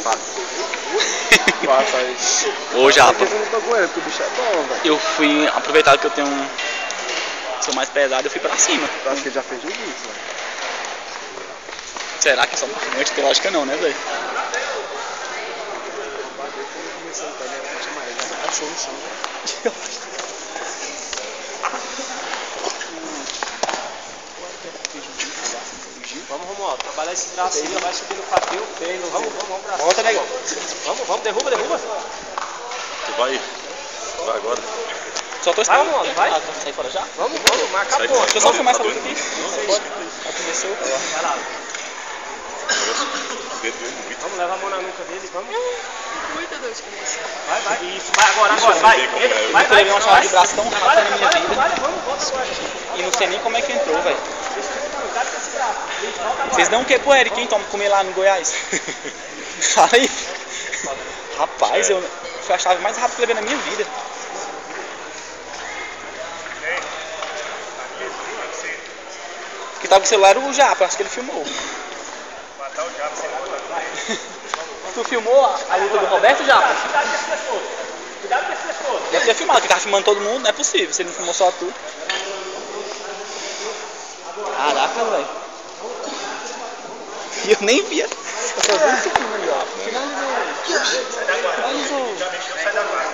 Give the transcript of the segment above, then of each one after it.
Passa aí. Ô, Japa. Por que você não tocou ele? Porque o bicho é bom, velho. Eu fui, aproveitado que eu tenho um... Sou mais pesado, eu fui pra cima. Eu acho que ele já fez jiu-jitsu, velho. Será que é só marcante? Tem lógica não, né, velho? Achou no chão, velho. Vamos, Romualdo, trabalhar esse braço aí, vai subir no papel, treino. Vamos pra cima. Volta, negão. Vamos, derruba. Tu vai agora. Só tô Vai, esperando. Romualdo, vai. Sair fora já? Vamos, marca a ponta. Deixa eu só filmar essa luta aqui. Já começou? Vai lá. Vamos levar a mão na nuca dele, vamos. Muita dor de cabeça. Vai. Isso, vai agora, vai. Eu levei uma chamada de braço tão rápida na minha vida. Vamos, volta agora. E não sei nem como é que entrou, velho. Vocês dão o que pro Eric, hein? Toma comer lá no Goiás. Fala aí. Rapaz, foi a chave mais rápida que eu levei na minha vida. Que tava com o celular era o Japa, acho que ele filmou. Tu filmou a luta do Roberto, Japa? Cuidado com esse pescoço. Deve ter filmado, que tava filmando todo mundo, não é possível, se ele não filmou só tu. Caraca, velho. E eu nem via. Eu só vi esse filme aí, ó. Finalizou. Sai da guarda.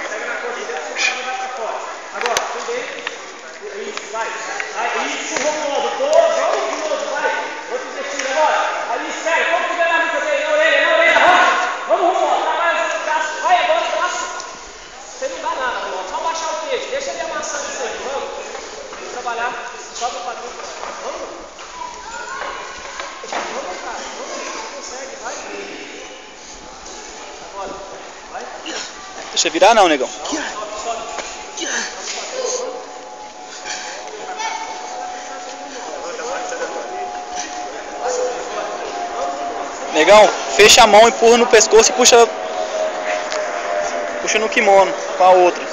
Agora, isso, vai. Isso, Romualdo. Vamos de novo, vai. Outro destino agora. Ali, sério. Vamos pegar na nuca dele, na orelha. Vamos, Romualdo. Trabalha esse braço. Vai agora, braço. Você não dá nada, Romualdo. Só baixar o queixo. Deixa ele amassando isso aí. Vamos. Vamos trabalhar. Sobe o padrão. Vamos. Vamos, cara. Vamos. Consegue. Vai. Agora. Vai. Deixa eu virar não, negão. Negão, fecha a mão, empurra no pescoço e puxa no kimono com a outra.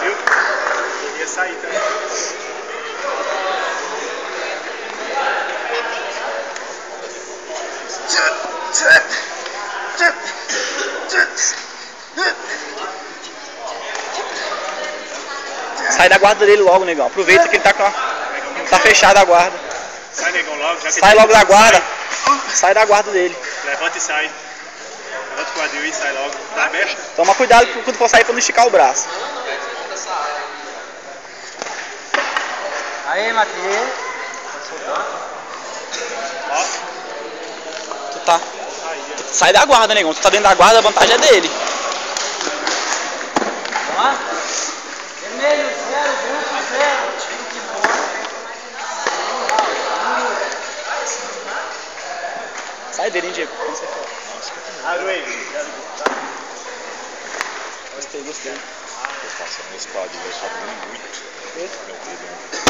Eu ia sair também. Sai da guarda dele logo, negão. Aproveita que ele tá fechada a guarda. Sai, negão, logo. Sai logo da guarda. Sai da guarda dele. Levanta e sai. Levanta o quadril e sai logo. Tá aberto? Toma cuidado quando for sair pra não esticar o braço. Aí, Matheus. Sai da guarda, negão. Tu tá dentro da guarda, a vantagem é dele. Vermelho, 0, branco, 0. Sai dele, hein, Diego. Quando você for. Abre aí. Gostei. Tô passando nesse quadro, eu só doendo muito. Meu dedo.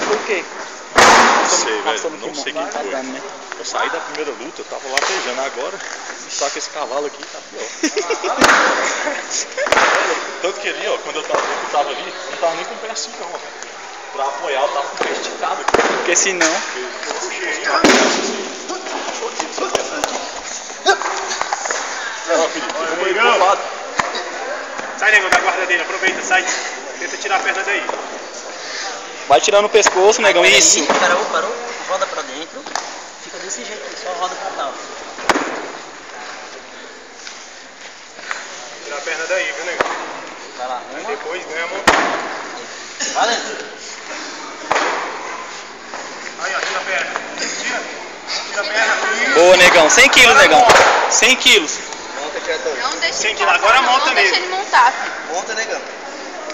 Por quê? Não sei, Passou velho. no Não sei kimono, quem tá foi. dando, né? Eu saí da primeira luta, eu tava latejando. Agora, só que esse cavalo aqui tá pior. Tanto que ali, ó, quando eu tava ali, não tava nem com o pé assim, não, ó. Pra apoiar, eu tava com o pé esticado aqui. Porque senão... Ó, Felipe, eu vou ir pro lado. Sai, negão, da guarda dele. Aproveita, sai. Tenta tirar a perna daí. Vai tirando o pescoço, negão. Isso. Parou. Roda pra dentro. Fica desse jeito aí, só roda pra tal. Tira a perna daí, viu, negão? Vai lá. Aí depois ganha a mão. Valendo. Aí, ó, tira a perna. Tira a perna. Boa, negão. 100 quilos, negão. 100 quilos. Monta, criador. Não deixa Sem ele que lá, passar, agora não. monta Não deixa nele. ele montar, filho. Monta, negão.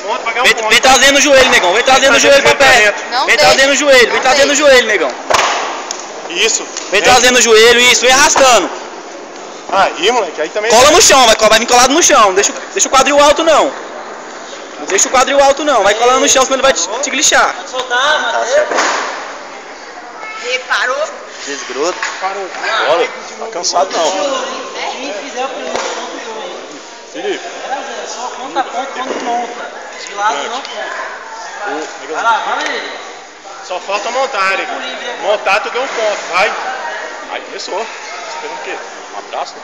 Monta pra ganhar um ponto. Vem trazendo o joelho, negão. Vem trazendo o joelho pra perto. Não Vem deixa. trazendo o joelho. Vem Não trazendo o deixa. joelho, negão. Isso. Vem trazendo o joelho, isso. Vem arrastando. Aí, moleque, aí também... Cola no chão. Vai vir colado no chão. Não deixa o quadril alto, não. Não deixa o quadril alto, não. Vai colando no chão, senão ele vai te glitchar. Pode soltar, Matheus. Reparou? Desgruda. Parou. Bora, tá cansado não. Quem fizer o primeiro ponto ganha. Felipe, Era zero, só conta ponto quando monta. De lado não conta. Vai lá, vai aí. Só falta montar, hein? Montar, tu ganha um ponto, vai. Aí começou. Esperando o quê? Um abraço?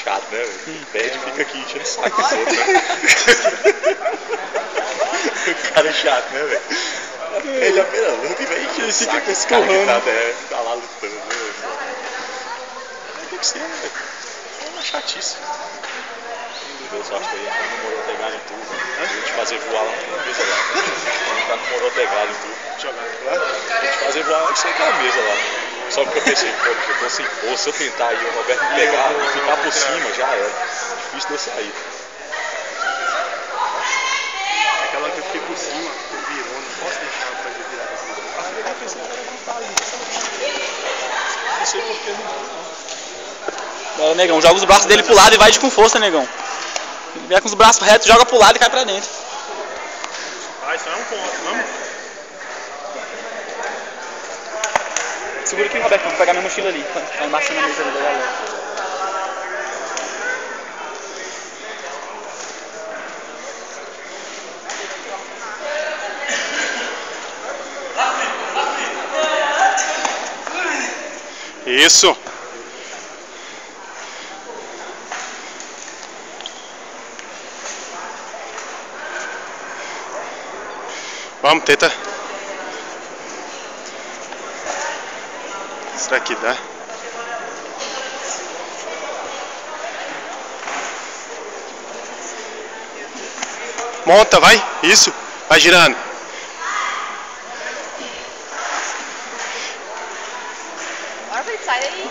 Chato, né, velho? Pede, fica aqui enchendo o saco dos outros, né? O cara é chato, né, velho? Ele é apenas luta e vai encher o saco desse cara que tá lá lutando, né? Tem que ser, né, velho? É uma chatice. Deus, eu acho que a gente não morou pegado em tudo. A gente fazer voar lá naquela mesa lá. A gente não morou pegado em tudo. Jogando lá. A gente fazer voar lá naquela mesa lá. Só que eu pensei, pô, eu tô sem força. Se eu tentar ir, o Roberto me pegar e ficar por cima, já era. Difícil de eu sair. Aquela que eu fiquei por cima, que virou, não posso deixar ela fazer virar assim. Eu pensei que era vontade, não sei porquê não. Negão, joga os braços dele pro lado e vai com força, negão. Ele vier com os braços retos, joga pro lado e cai pra dentro. Vai, só é um ponto, vamos. Segura aqui, Roberto, vou pegar minha mochila ali. Tá embaixo na mesa ali da galera. Isso. Vamos, tenta. Será que dá? Monta, vai. Isso. Vai girando. Albert, sai daí.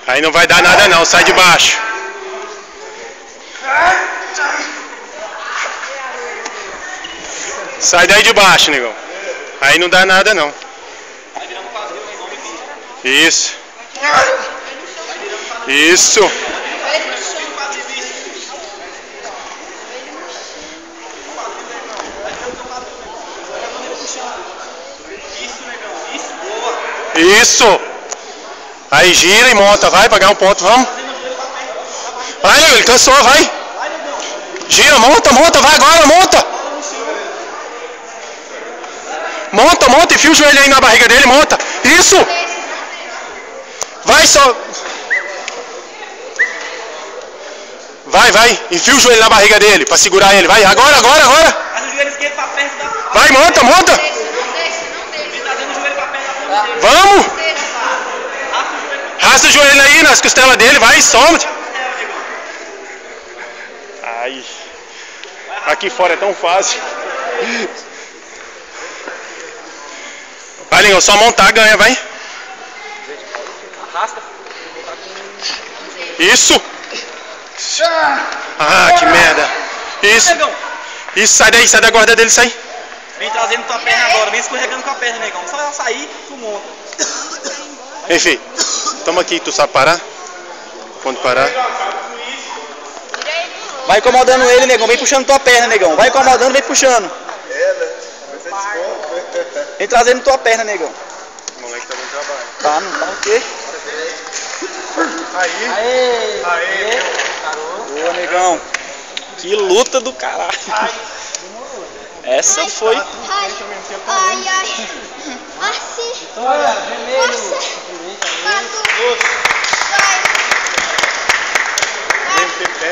Aí não vai dar nada não, sai de baixo. Sai daí de baixo, negão. Aí não dá nada não. Isso. Isso. Isso. Aí gira e monta, vai pagar um ponto, vamos. Vai, negão, ele cansou, vai. Gira, monta, monta, vai agora, monta. Monta, monta, enfia o joelho aí na barriga dele, monta. Isso. Vai só. Vai, vai, enfia o joelho na barriga dele pra segurar ele. Vai, agora, agora, agora. Faz o joelho esquerdo pra perto da... Vai, monta, monta. Ele tá dando o joelho pra perto da frente dele. Vamos. Rasta o joelho aí nas costelas dele, vai, soma. Ai. Aqui fora é tão fácil. Vai, Linho, só montar, ganha, vai. Arrasta. Isso. Ah, que merda. Isso. Isso, sai daí, sai da guarda dele, sai. Vem trazendo tua perna agora, vem escorregando com a perna, negão. Só ela sair, tu monta. Enfim, toma aqui, tu sabe parar? Quando parar. Vai incomodando ele, negão. Vem puxando tua perna, negão. Vai incomodando, vem puxando. Vem trazendo tua perna, negão. O moleque tá dando trabalho. Tá, não tá o quê? Aí. Aí. Boa, negão. Que luta do caralho. Essa foi. Ai, ai. Assim. Força. Vai. Tem pé,